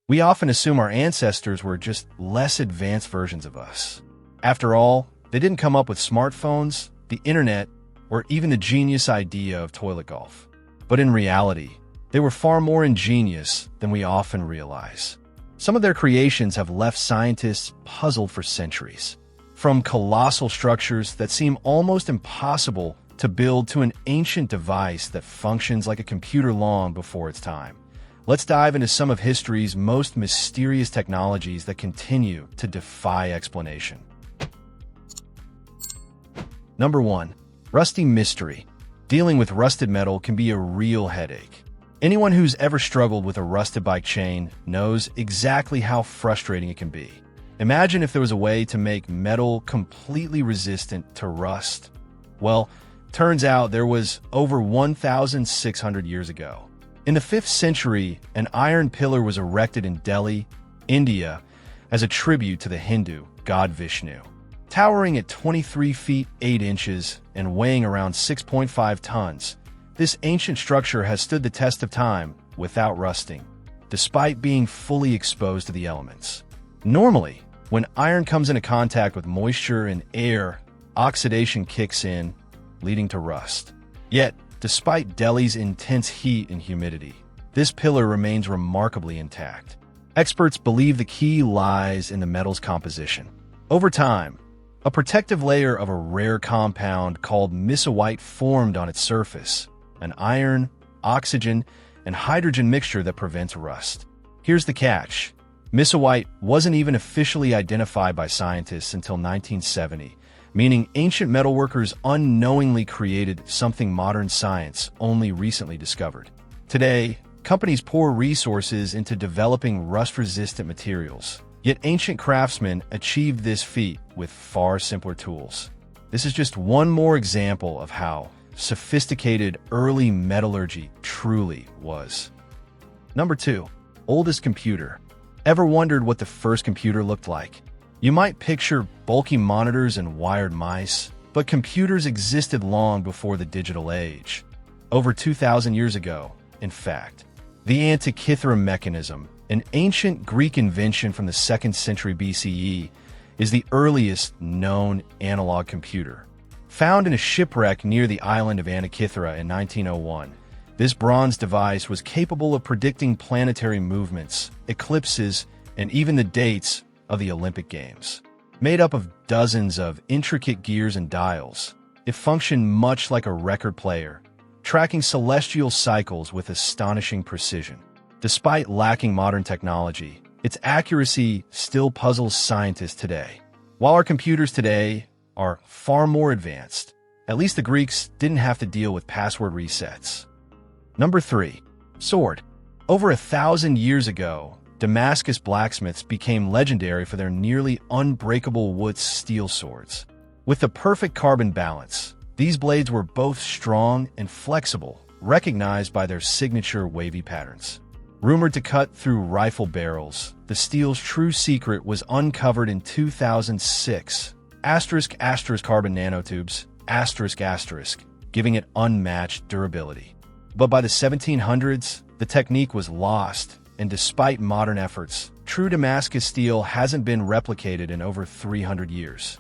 We often assume our ancestors were just less advanced versions of us. After all, they didn't come up with smartphones, the internet, or even the genius idea of toilet golf. But in reality, they were far more ingenious than we often realize. Some of their creations have left scientists puzzled for centuries. From colossal structures that seem almost impossible to build to an ancient device that functions like a computer long before its time. Let's dive into some of history's most mysterious technologies that continue to defy explanation. Number 1. Rusty mystery. Dealing with rusted metal can be a real headache. Anyone who's ever struggled with a rusted bike chain knows exactly how frustrating it can be. Imagine if there was a way to make metal completely resistant to rust. Well, turns out there was over 1,600 years ago. In the 5th century, an iron pillar was erected in Delhi, India, as a tribute to the Hindu god Vishnu. Towering at 23 feet 8 inches and weighing around 6.5 tons, this ancient structure has stood the test of time without rusting, despite being fully exposed to the elements. Normally, when iron comes into contact with moisture and air, oxidation kicks in, leading to rust. Yet, despite Delhi's intense heat and humidity, this pillar remains remarkably intact. Experts believe the key lies in the metal's composition. Over time, a protective layer of a rare compound called misawite formed on its surface, an iron, oxygen, and hydrogen mixture that prevents rust. Here's the catch. Misawite wasn't even officially identified by scientists until 1970, meaning ancient metalworkers unknowingly created something modern science only recently discovered. Today, companies pour resources into developing rust-resistant materials, yet ancient craftsmen achieved this feat with far simpler tools. This is just one more example of how sophisticated early metallurgy truly was. Number 2. Oldest computer. Ever wondered what the first computer looked like? You might picture bulky monitors and wired mice, but computers existed long before the digital age. Over 2,000 years ago, in fact. The Antikythera mechanism, an ancient Greek invention from the 2nd century BCE, is the earliest known analog computer. Found in a shipwreck near the island of Antikythera in 1901, this bronze device was capable of predicting planetary movements, eclipses, and even the dates of the Olympic Games. Made up of dozens of intricate gears and dials, it functioned much like a record player, tracking celestial cycles with astonishing precision. Despite lacking modern technology, its accuracy still puzzles scientists today. While our computers today are far more advanced, at least the Greeks didn't have to deal with password resets. Number 3. Sword. Over 1,000 years ago, Damascus blacksmiths became legendary for their nearly unbreakable wood steel swords. With the perfect carbon balance, these blades were both strong and flexible, recognized by their signature wavy patterns. Rumored to cut through rifle barrels, the steel's true secret was uncovered in 2006. Carbon nanotubes, giving it unmatched durability. But by the 1700s, the technique was lost, and despite modern efforts, true Damascus steel hasn't been replicated in over 300 years.